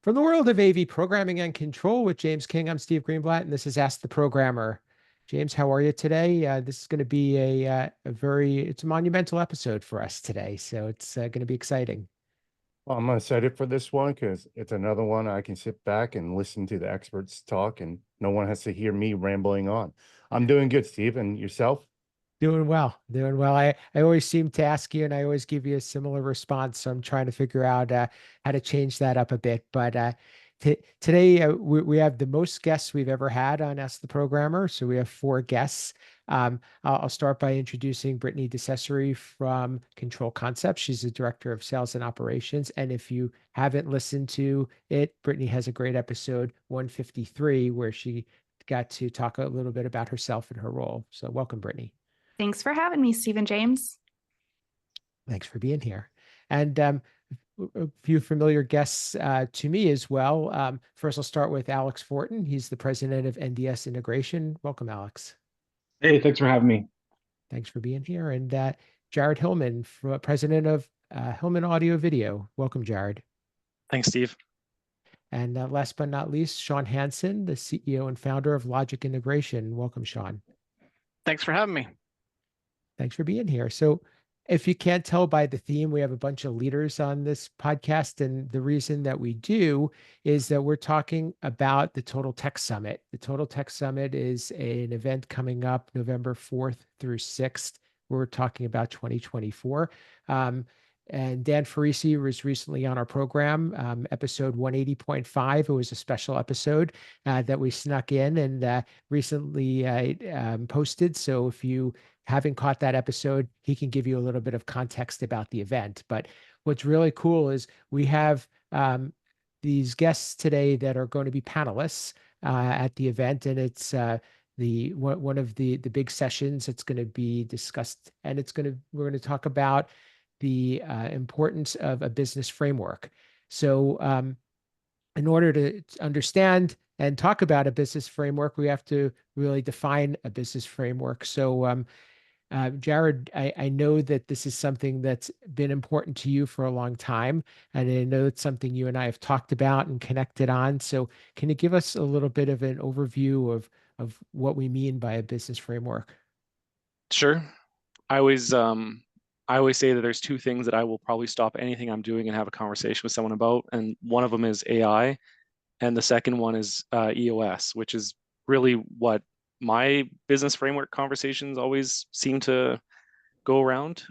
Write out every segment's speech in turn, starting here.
From the world of AV programming and control with James King, I'm Steve Greenblatt, and this is Ask the Programmer. James, how are you today? This is going to be it's a monumental episode for us today, so it's going to be exciting. Well, I'm excited for this one because it's another one I can sit back and listen to the experts talk, and no one has to hear me rambling on. I'm doing good, Steve, and yourself? Doing well, doing well. I always seem to ask you, and I always give you a similar response. So I'm trying to figure out how to change that up a bit. But today we have the most guests we've ever had on Ask the Programmer. So we have four guests. I'll start by introducing Brittany DiCesare from Control Concepts. She's the director of sales and operations. And if you haven't listened to it, Brittany has a great episode 153 where she got to talk a little bit about herself and her role. So welcome, Brittany. Thanks for having me, Steve and James. Thanks for being here. And a few familiar guests to me as well. First, I'll start with Alex Fortin. He's the president of NDS Integration. Welcome, Alex. Hey, thanks for having me. Thanks for being here. And Jarrod Hillman, president of Hillman Audio Video. Welcome, Jarrod. Thanks, Steve. And last but not least, Shawn Hansson, the CEO and founder of Logic Integration. Welcome, Shawn. Thanks for having me. Thanks for being here. So if you can't tell by the theme, we have a bunch of leaders on this podcast. And the reason that we do is that we're talking about the Total Tech Summit. The Total Tech Summit is an event coming up November 4th through 6th. We're talking about 2024. And Dan Farisi was recently on our program, episode 180.5. It was a special episode that we snuck in and recently posted. So if you haven't caught that episode, he can give you a little bit of context about the event. But what's really cool is we have these guests today that are going to be panelists at the event, and it's one of the big sessions that's going to be discussed, and we're going to talk about the importance of a business framework. So in order to understand and talk about a business framework, we have to really define a business framework. So Jarrod, I know that this is something that's been important to you for a long time, and I know it's something you and I have talked about and connected on. So can you give us a little bit of an overview of what we mean by a business framework? Sure. I always say that there's two things that I will probably stop anything I'm doing and have a conversation with someone about. And one of them is AI. And the second one is EOS, which is really what my business framework conversations always seem to go around.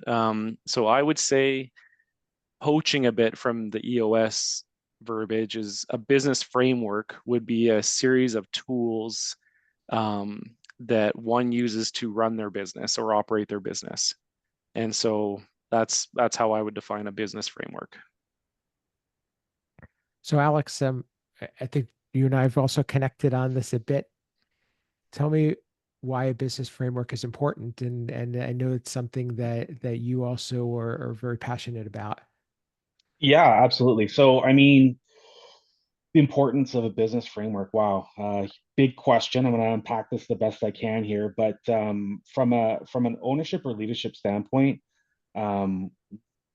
So I would say poaching a bit from the EOS verbiage is a business framework would be a series of tools that one uses to run their business or operate their business. And so that's how I would define a business framework. So Alex, I think you and I have also connected on this a bit. Tell me why a business framework is important, and I know it's something that you also are very passionate about. Yeah, absolutely. So, I mean, the importance of a business framework. Wow, big question. I'm going to unpack this the best I can here. But from an ownership or leadership standpoint, um,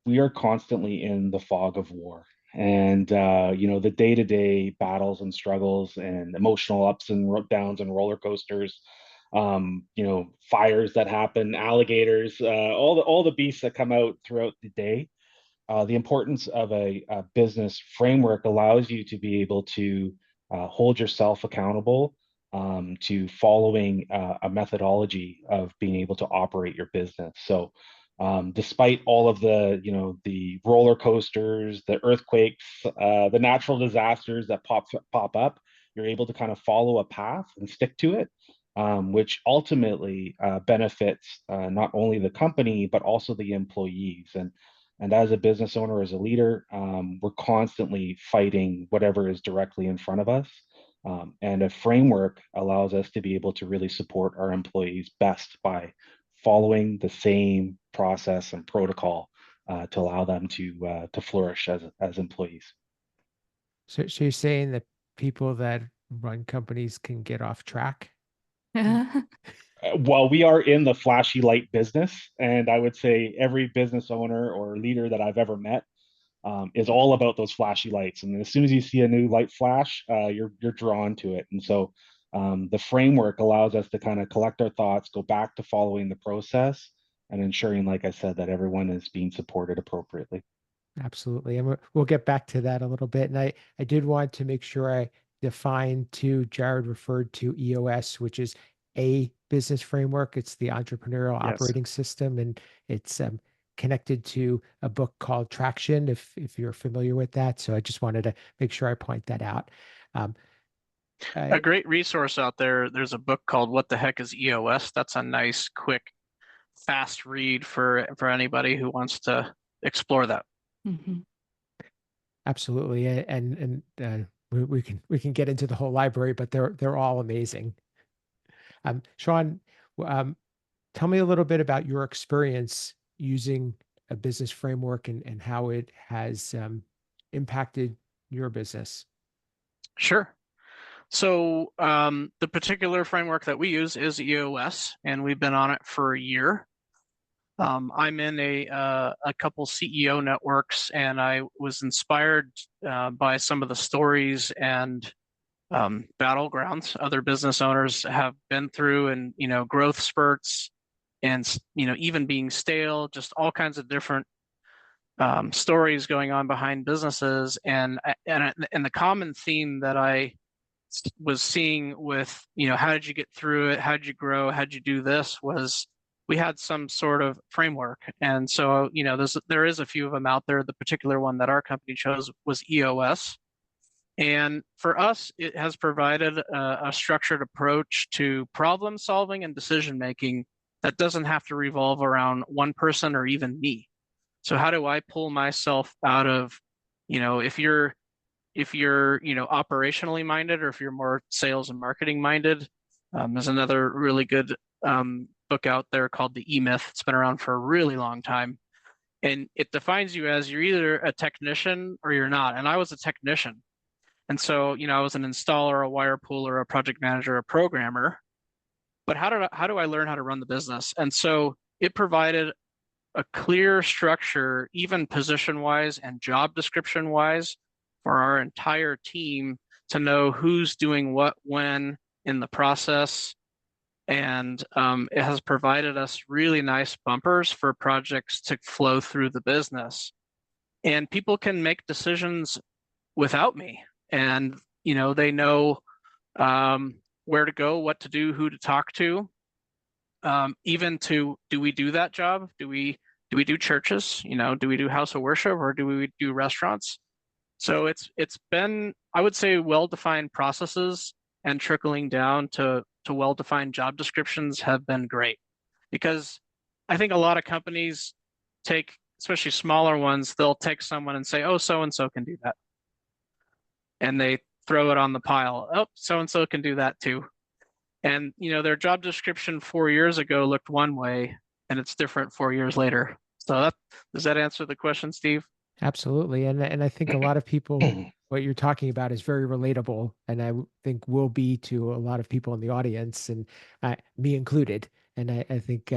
we are constantly in the fog of war. And the day-to-day battles and struggles and emotional ups and downs and roller coasters, fires that happen, alligators, all the beasts that come out throughout the day. The importance of a business framework allows you to be able to hold yourself accountable to following a methodology of being able to operate your business. So, despite all of the roller coasters, the earthquakes, the natural disasters that pop up, you're able to kind of follow a path and stick to it, which ultimately benefits not only the company but also the employees. And as a business owner, as a leader, we're constantly fighting whatever is directly in front of us. And a framework allows us to be able to really support our employees best by following the same process and protocol to allow them to flourish as employees. So you're saying that people that run companies can get off track? Well, we are in the flashy light business, and I would say every business owner or leader that I've ever met is all about those flashy lights. And as soon as you see a new light flash, you're drawn to it. And so the framework allows us to kind of collect our thoughts, go back to following the process, and ensuring, like I said, that everyone is being supported appropriately. Absolutely. And we'll get back to that a little bit. And I did want to make sure I defined too, Jarrod referred to EOS, which is a business framework. It's the entrepreneurial Yes. operating system, and it's connected to a book called Traction, if you're familiar with that. So I just wanted to make sure I point that out. A great resource out there, there's a book called What the Heck is EOS? That's a nice, quick, fast read for anybody who wants to explore that. Mhm. Absolutely. And we can get into the whole library, but they're all amazing. Shawn, tell me a little bit about your experience using a business framework and how it has impacted your business. Sure. So the particular framework that we use is EOS, and we've been on it for a year. I'm in a couple CEO networks, and I was inspired by some of the stories and battlegrounds other business owners have been through, and growth spurts, and even being stale, just all kinds of different stories going on behind businesses, and the common theme that I was seeing with how did you get through it, how did you grow, how did you do this, was we had some sort of framework. And so there is a few of them out there. The particular one that our company chose was EOS, and for us it has provided a structured approach to problem solving and decision making that doesn't have to revolve around one person or even me. So how do I pull myself out of, if you're operationally minded, or if you're more sales and marketing minded, there's another really good book out there called The E-Myth. It's been around for a really long time, and it defines you as you're either a technician or you're not. And I was a technician, and so I was an installer, a wire puller, a project manager, a programmer. But how do I learn how to run the business? And so it provided a clear structure, even position wise and job description wise, for our entire team to know who's doing what when in the process. And it has provided us really nice bumpers for projects to flow through the business. And people can make decisions without me. And, they know where to go, what to do, who to talk to. Even to, do we do that job? Do we do churches? Do we do house of worship, or do we do restaurants? So it's been, I would say, well-defined processes, and trickling down to well-defined job descriptions have been great. Because I think a lot of companies take, especially smaller ones, they'll take someone and say, oh, so-and-so can do that. And they throw it on the pile. Oh, so-and-so can do that too. And, their job description 4 years ago looked one way, and it's different 4 years later. So does that answer the question, Steve? Absolutely. And I think a lot of people, what you're talking about is very relatable, and I think will be to a lot of people in the audience, and me included. And I think,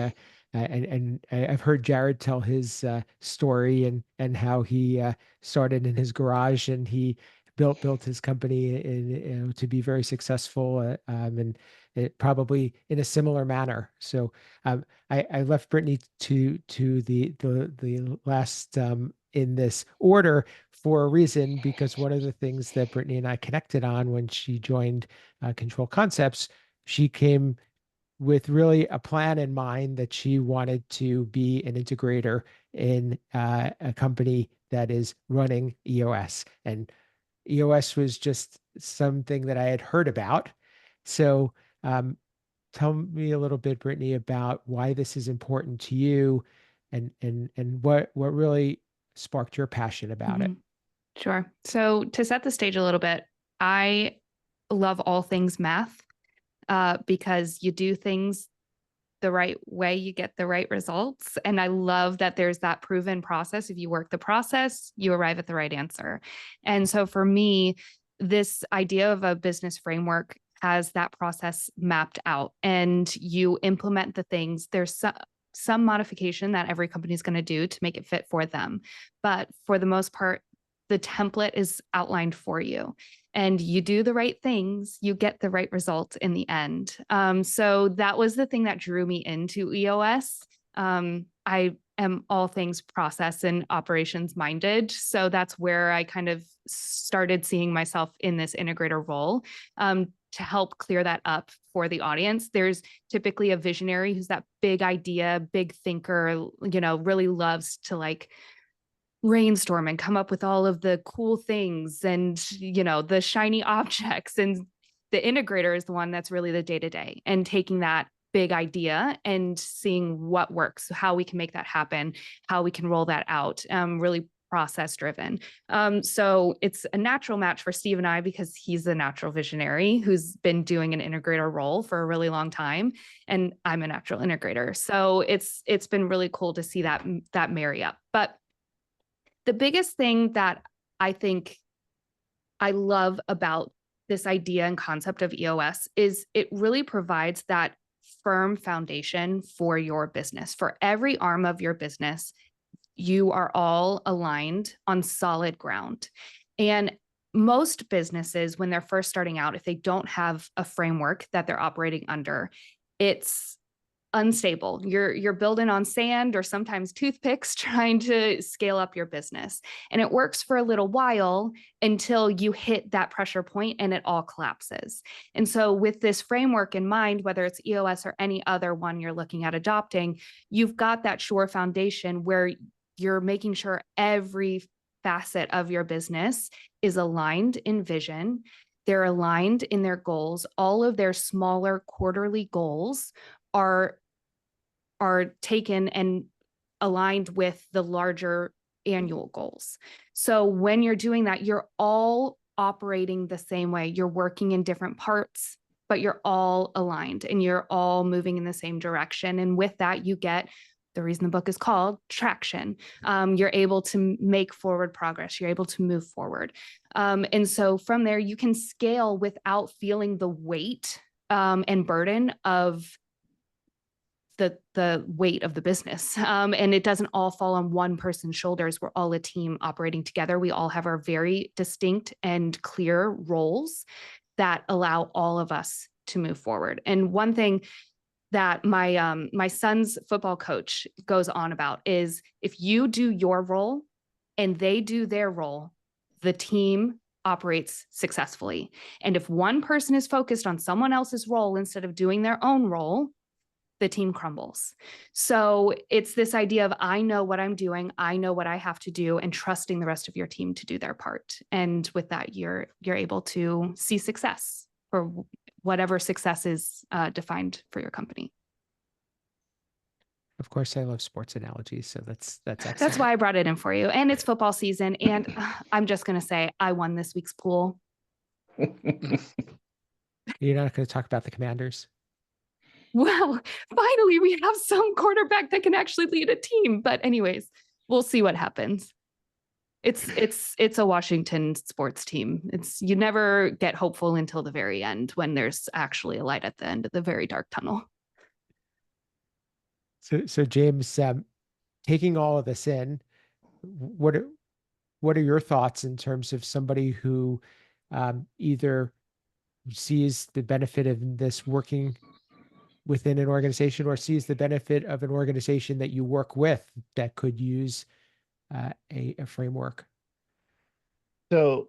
and I've heard Jarrod tell his story and how he started in his garage, and he built his company to be very successful, and it probably in a similar manner. So I left Brittany to the last in this order for a reason, because one of the things that Brittany and I connected on when she joined Control Concepts, she came with really a plan in mind that she wanted to be an integrator in a company that is running EOS. And EOS was just something that I had heard about. So tell me a little bit, Brittany, about why this is important to you, and what really sparked your passion about it. Sure. So to set the stage a little bit, I love all things math because you do things the right way, you get the right results. And I love that there's that proven process. If you work the process, you arrive at the right answer. And so for me, this idea of a business framework has that process mapped out, and you implement the things. some modification that every company is going to do to make it fit for them. But for the most part, the template is outlined for you, and you do the right things, you get the right result in the end. So that was the thing that drew me into EOS. I am all things process and operations minded. So that's where I kind of started seeing myself in this integrator role, to help clear that up for the audience. There's typically a visionary who's that big idea, big thinker, really loves to like brainstorm and come up with all of the cool things and, the shiny objects. And the integrator is the one that's really the day-to-day and taking that big idea and seeing what works, how we can make that happen, how we can roll that out, really process driven. So it's a natural match for Steve and I, because he's a natural visionary who's been doing an integrator role for a really long time, and I'm a natural integrator. So it's been really cool to see that marry up. But the biggest thing that I think I love about this idea and concept of EOS is it really provides that firm foundation for your business. For every arm of your business, you are all aligned on solid ground. And most businesses, when they're first starting out, if they don't have a framework that they're operating under, it's unstable. You're building on sand or sometimes toothpicks trying to scale up your business. And it works for a little while until you hit that pressure point and it all collapses. And so with this framework in mind, whether it's EOS or any other one you're looking at adopting, you've got that sure foundation where you're making sure every facet of your business is aligned in vision. They're aligned in their goals. All of their smaller quarterly goals are taken and aligned with the larger annual goals. So when you're doing that, you're all operating the same way. You're working in different parts, but you're all aligned and you're all moving in the same direction. And with that, you get the reason the book is called traction. You're able to make forward progress. You're able to move forward. And so from there, you can scale without feeling the weight and burden of the weight of the business. And it doesn't all fall on one person's shoulders. We're all a team operating together. We all have our very distinct and clear roles that allow all of us to move forward. And one thing that my son's football coach goes on about is if you do your role and they do their role, the team operates successfully. And if one person is focused on someone else's role instead of doing their own role, the team crumbles. So it's this idea of, I know what I'm doing, I know what I have to do, and trusting the rest of your team to do their part. And with that, you're able to see success, or whatever success is defined for your company. Of course, I love sports analogies, so that's excellent. That's why I brought it in for you. And it's football season, and I'm just going to say I won this week's pool. You're not going to talk about the Commanders? Well, finally, we have some quarterback that can actually lead a team. But anyways, we'll see what happens. It's a Washington sports team. You never get hopeful until the very end, when there's actually a light at the end of the very dark tunnel. So James, taking all of this in, what are your thoughts in terms of somebody who either sees the benefit of this working within an organization, or sees the benefit of an organization that you work with that could use a framework? So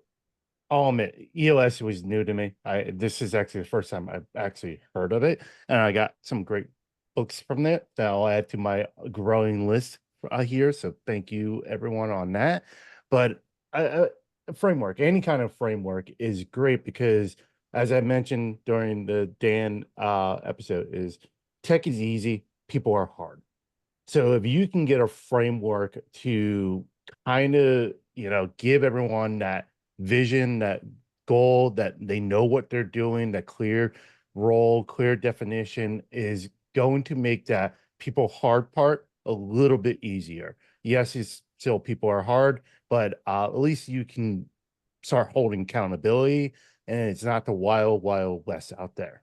I'll admit, EOS was new to me. This is actually the first time I've actually heard of it, and I got some great books from it that I'll add to my growing list here. So thank you everyone on that. But a framework, any kind of framework, is great because, as I mentioned during the Dan episode, is tech is easy, people are hard. So if you can get a framework to kind of, give everyone that vision, that goal, that they know what they're doing, that clear role, clear definition, is going to make that people hard part a little bit easier. Yes, it's still people are hard, but at least you can start holding accountability, and it's not the wild, wild west out there.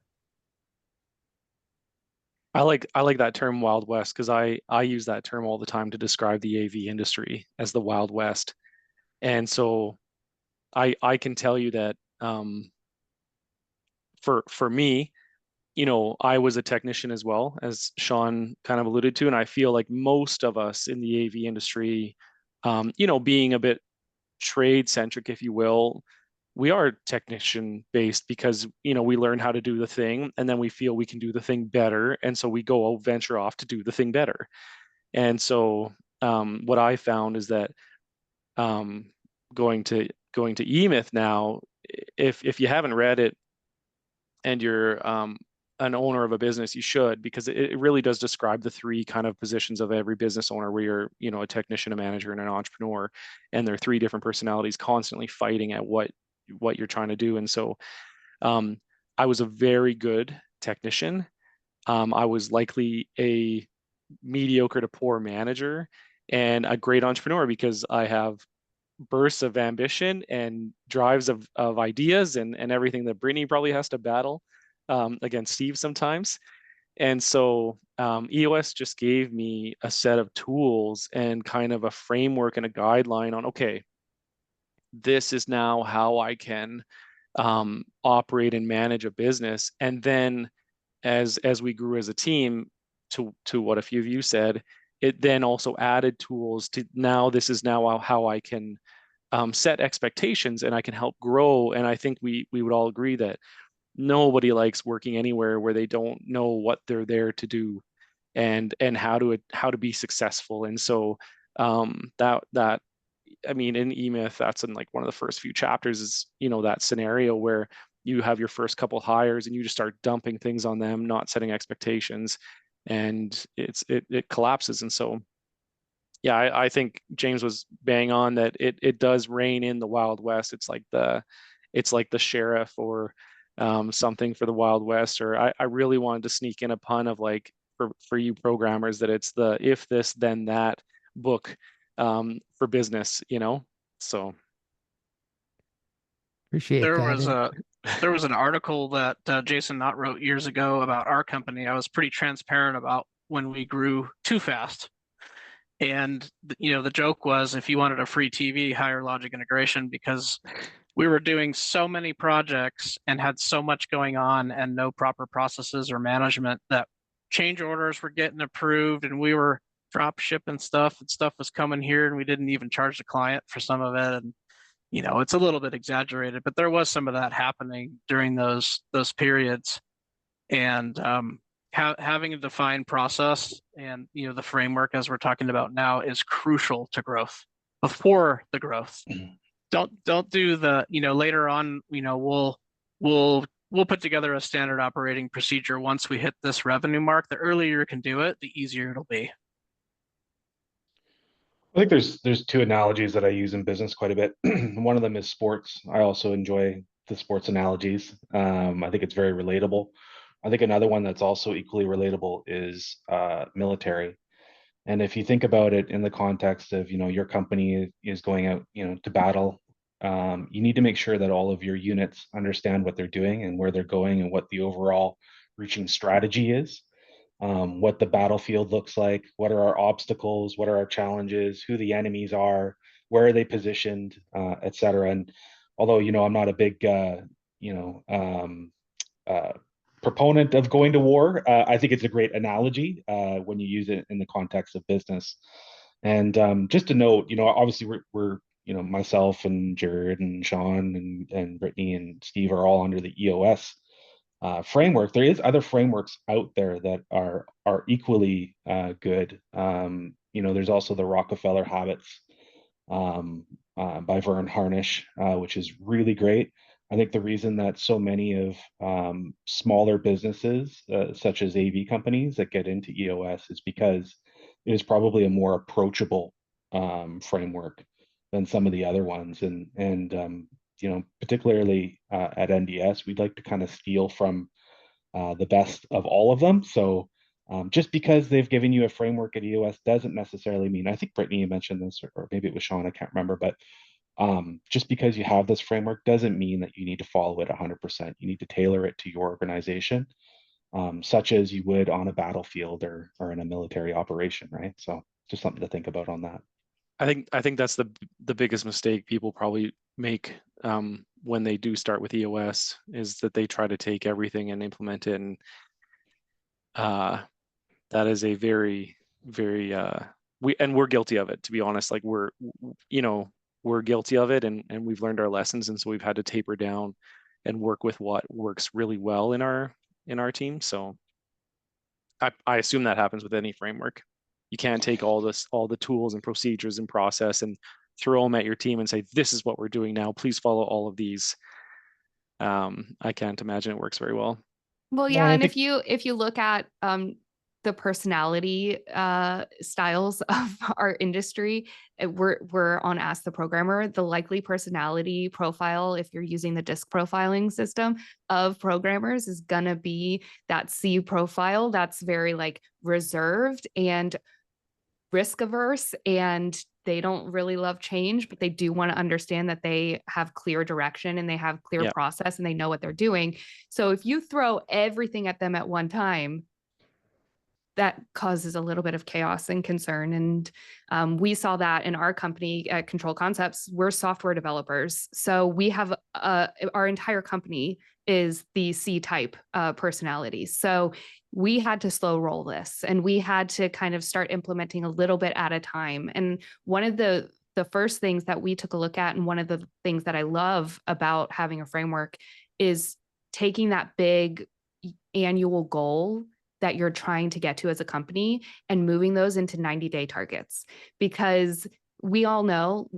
I like that term Wild West because I use that term all the time to describe the AV industry as the Wild West. And so I can tell you that for me, I was a technician as well, as Shawn kind of alluded to, and I feel like most of us in the AV industry, being a bit trade centric, if you will, we are technician based because we learn how to do the thing and then we feel we can do the thing better, and so we go venture off to do the thing better. And so what I found is that um, going to eMyth now, if you haven't read it and you're an owner of a business, you should, because it really does describe the three kind of positions of every business owner, where you're a technician, a manager, and an entrepreneur, and they're three different personalities constantly fighting at what you're trying to do. And so I was a very good technician. I was likely a mediocre to poor manager and a great entrepreneur because I have bursts of ambition and drives of ideas and everything that Brittany probably has to battle against Steve sometimes. And so EOS just gave me a set of tools and kind of a framework and a guideline on, okay, this is now how I can operate and manage a business. And then as we grew as a team, to what a few of you said, it then also added tools to, now this is now how I can set expectations and I can help grow. And I think we would all agree that nobody likes working anywhere where they don't know what they're there to do and how to be successful. And so that I mean, in eMyth, that's in like one of the first few chapters is, that scenario where you have your first couple hires and you just start dumping things on them, not setting expectations, and it collapses. And so, yeah, I think James was bang on that it does reign in the Wild West. It's like the sheriff or something for the Wild West. Or I really wanted to sneak in a pun of like for you programmers that it's the if this then that book for business, So Appreciate There that. was an article that Jason Knott wrote years ago about our company. I was pretty transparent about when we grew too fast. And the joke was, if you wanted a free TV, hire Logic Integration, because we were doing so many projects and had so much going on and no proper processes or management that change orders were getting approved and we were drop shipping stuff and stuff was coming here and we didn't even charge the client for some of it. And it's a little bit exaggerated, but there was some of that happening during those periods. And having a defined process and the framework, as we're talking about now, is crucial to growth. Before the growth, don't do the later on. We'll put together a standard operating procedure once we hit this revenue mark. The earlier you can do it, the easier it'll be. I think there's two analogies that I use in business quite a bit. One of them is sports. I also enjoy the sports analogies. I think it's very relatable. I think another one that's also equally relatable is military. And if you think about it in the context of, your company is going out, to battle, you need to make sure that all of your units understand what they're doing and where they're going and what the overall reaching strategy is. What the battlefield looks like, what are our obstacles, what are our challenges, who the enemies are, where are they positioned, et cetera. And although, I'm not a big, proponent of going to war, I think it's a great analogy when you use it in the context of business. And just to note, obviously we're myself and Jarrod and Shawn and Brittany and Steve are all under the EOS framework. There is other frameworks out there that are equally good. There's also the Rockefeller Habits by Vern Harnish, which is really great. I think the reason that so many of smaller businesses, such as AV companies, that get into EOS is because it is probably a more approachable framework than some of the other ones. And particularly at NDS, we'd like to kind of steal from the best of all of them. So just because they've given you a framework at EOS doesn't necessarily mean, I think Brittany mentioned this, or maybe it was Shawn, I can't remember, but just because you have this framework doesn't mean that you need to follow it 100%. You need to tailor it to your organization. such as you would on a battlefield or in a military operation, right? So just something to think about on that. I think that's the biggest mistake people probably make when they do start with EOS, is that they try to take everything and implement it, and that is a very, very we're guilty of it, to be honest. Like we're guilty of it, and we've learned our lessons, and so we've had to taper down and work with what works really well in our team. So I assume that happens with any framework. You can't take all the tools and procedures and process and throw them at your team and say, this is what we're doing now, please follow all of these. I can't imagine it works very well. Well, Yeah, yeah, I and think- if you look at the personality styles of our industry, we're on Ask the Programmer. The likely personality profile, if you're using the DISC profiling system of programmers, is gonna be that C profile that's very like reserved and risk averse, and they don't really love change, but they do want to understand that they have clear direction and they have clear Yeah. process and they know what they're doing. So if you throw everything at them at one time, that causes a little bit of chaos and concern. And we saw that in our company at Control Concepts. We're software developers. So we have our entire company is the C-type personality. So we had to slow roll this, and we had to kind of start implementing a little bit at a time. And one of the first things that we took a look at, and one of the things that I love about having a framework, is taking that big annual goal that you're trying to get to as a company and moving those into 90-day targets. Because we all know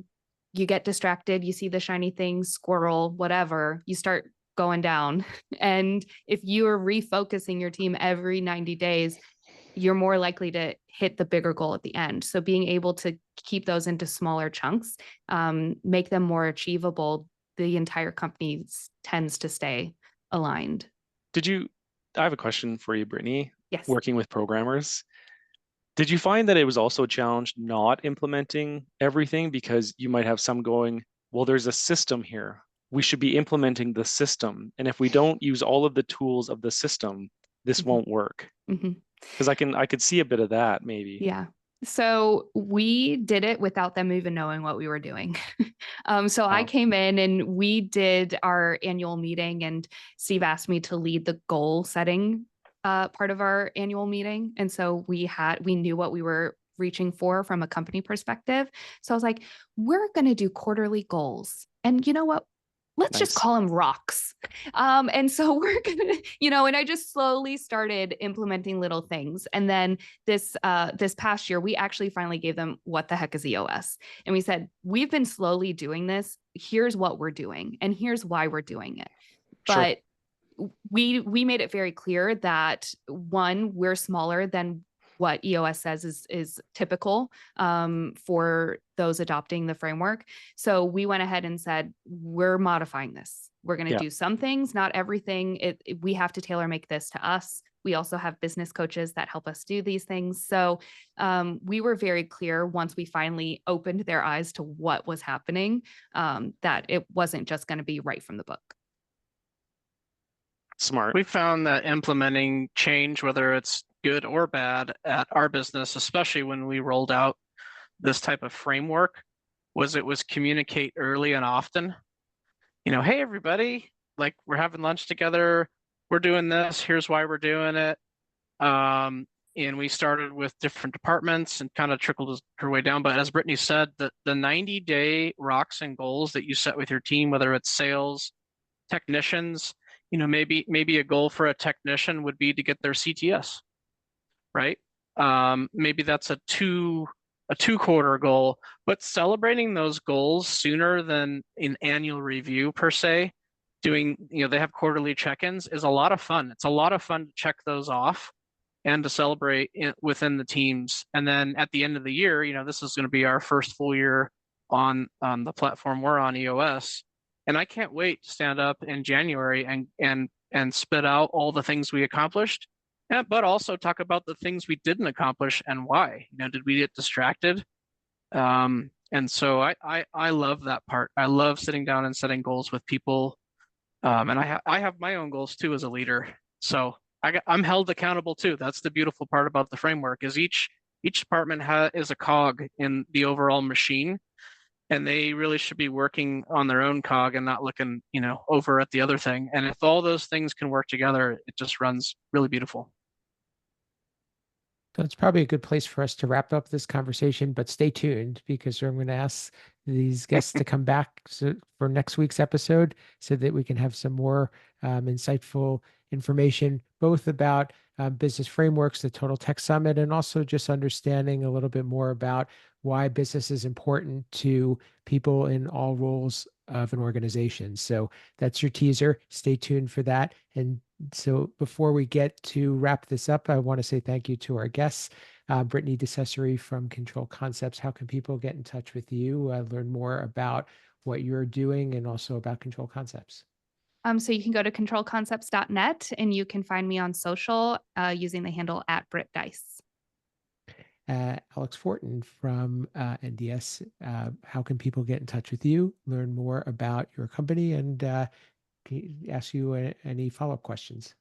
you get distracted, you see the shiny thing, squirrel, whatever, you start going down. And if you are refocusing your team every 90 days, you're more likely to hit the bigger goal at the end. So being able to keep those into smaller chunks, make them more achievable, the entire company tends to stay aligned. I have a question for you, Brittany. Yes. Working with programmers, did you find that it was also a challenge not implementing everything, because you might have some going, well, there's a system here, we should be implementing the system, and if we don't use all of the tools of the system, this won't work? Because I could see a bit of that, maybe. Yeah. So we did it without them even knowing what we were doing. So I came in and we did our annual meeting, and Steve asked me to lead the goal setting part of our annual meeting. And so we knew what we were reaching for from a company perspective. So I was like, we're going to do quarterly goals. And you know what? Let's just call them rocks. And so we're gonna, and I just slowly started implementing little things. And then this past year, we actually finally gave them what the heck is EOS. And we said, we've been slowly doing this. Here's what we're doing, and here's why we're doing it. But we made it very clear that, one, we're smaller than what EOS says is typical for those adopting the framework. So we went ahead and said, we're modifying this. We're going to do some things, not everything. We have to tailor make this to us. We also have business coaches that help us do these things. So we were very clear once we finally opened their eyes to what was happening, that it wasn't just going to be right from the book. Smart. We found that implementing change, whether it's good or bad, at our business, especially when we rolled out this type of framework, was communicate early and often. Hey, everybody, like, we're having lunch together, we're doing this, here's why we're doing it. And we started with different departments and kind of trickled our way down. But as Brittany said, the 90-day rocks and goals that you set with your team, whether it's sales, technicians, maybe a goal for a technician would be to get their CTS, right? Maybe that's a two-quarter goal, but celebrating those goals sooner than in annual review per se, doing, they have quarterly check-ins, is a lot of fun. It's a lot of fun to check those off and to celebrate within the teams. And then at the end of the year, this is going to be our first full year on the platform we're on, EOS. And I can't wait to stand up in January and spit out all the things we accomplished, but also talk about the things we didn't accomplish and why. Did we get distracted? And so I love that part. I love sitting down and setting goals with people. And I have my own goals too as a leader. So I'm held accountable too. That's the beautiful part about the framework is each department is a cog in the overall machine, and they really should be working on their own cog and not looking, over at the other thing. And if all those things can work together, it just runs really beautiful. So it's probably a good place for us to wrap up this conversation, but stay tuned because I'm going to ask these guests to come back for next week's episode so that we can have some more insightful information, both about business frameworks, the Total Tech Summit, and also just understanding a little bit more about why business is important to people in all roles of an organization. So that's your teaser. Stay tuned for that. And so before we get to wrap this up, I want to say thank you to our guests, Brittany DiCesare from Control Concepts. How can people get in touch with you, learn more about what you're doing and also about Control Concepts? So you can go to controlconcepts.net and you can find me on social using the handle @BrittDice. Alex Fortin from NDS. How can people get in touch with you, learn more about your company, and ask you any follow-up questions?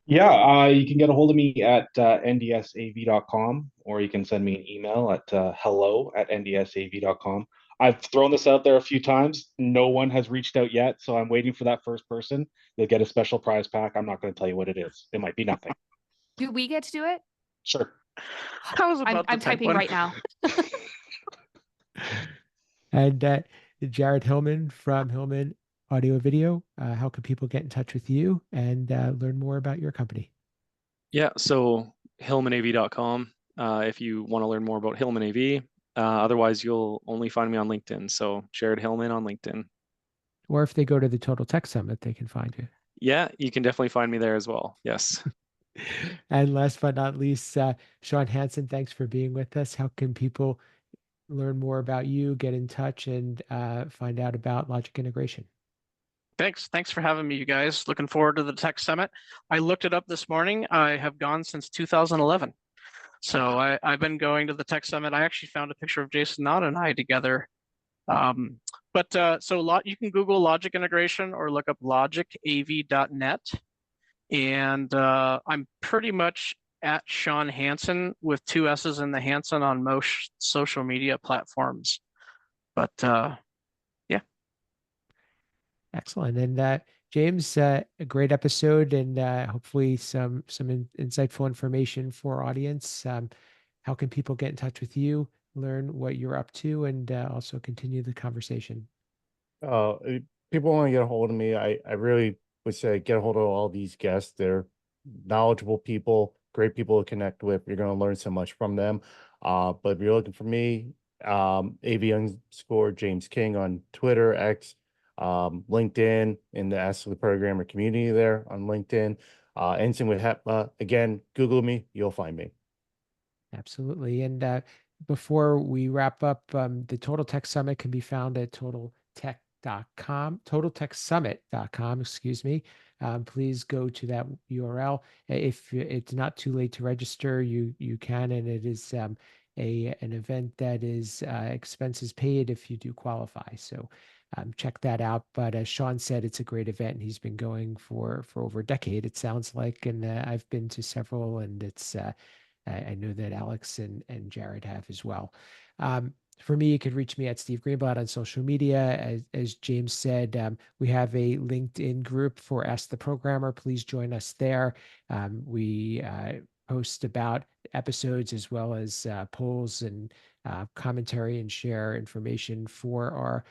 Yeah, you can get a hold of me at ndsav.com, or you can send me an email at hello@ndsav.com. I've thrown this out there a few times. No one has reached out yet, so I'm waiting for that first person. You'll get a special prize pack. I'm not going to tell you what it is. It might be nothing. Do we get to do it? Sure. I was about I'm to type typing one. right now. And Jarrod Hillman from Hillman Audio Video. How can people get in touch with you and learn more about your company? Yeah, so hillmanav.com if you want to learn more about Hillman AV. Otherwise, you'll only find me on LinkedIn. So Jarrod Hillman on LinkedIn. Or if they go to the Total Tech Summit, they can find you. Yeah, you can definitely find me there as well. Yes. And last but not least, Shawn Hansson, thanks for being with us. How can people learn more about you, get in touch, and find out about Logic Integration? Thanks for having me, you guys. Looking forward to the Tech Summit. I looked it up this morning. I have gone since 2011. So I've been going to the Tech Summit. I actually found a picture of Jason Knott and I together. You can Google Logic Integration or look up logicav.net. And I'm pretty much at Shawn Hansson with 2 S's in the Hansson on most social media platforms. But yeah. Excellent. And James, a great episode and hopefully some insightful information for our audience. How can people get in touch with you, learn what you're up to, and also continue the conversation? People want to get a hold of me. I really would say get a hold of all these guests. They're knowledgeable people, great people to connect with. You're going to learn so much from them. But if you're looking for me, AV_James King on Twitter, X, LinkedIn, in the Ask the Programmer community there on LinkedIn. Anything with HEPA, again, Google me, you'll find me. Absolutely. And before we wrap up, the Total Tech Summit can be found at totaltechsummit.com, excuse me. Please go to that URL. If it's not too late to register, you can, and it is an event that is expenses paid if you do qualify. So check that out. But as Shawn said, it's a great event, and he's been going for over a decade, it sounds like, and I've been to several, and it's I know that Alex and Jarrod have as well. For me, you could reach me at Steve Greenblatt on social media. As James said, we have a LinkedIn group for Ask the Programmer. Please join us there. We post about episodes as well as polls and commentary and share information for our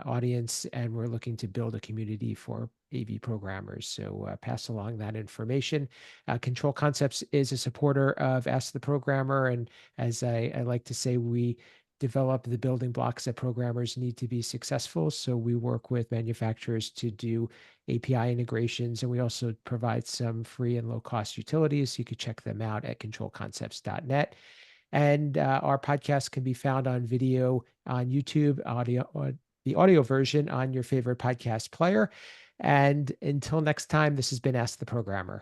audience, and we're looking to build a community for AV programmers. So pass along that information. Control Concepts is a supporter of Ask the Programmer, and as I like to say, we develop the building blocks that programmers need to be successful. So we work with manufacturers to do API integrations, and we also provide some free and low-cost utilities. You could check them out at controlconcepts.net. And our podcast can be found on video on YouTube, the audio version on your favorite podcast player. And until next time, this has been Ask the Programmer.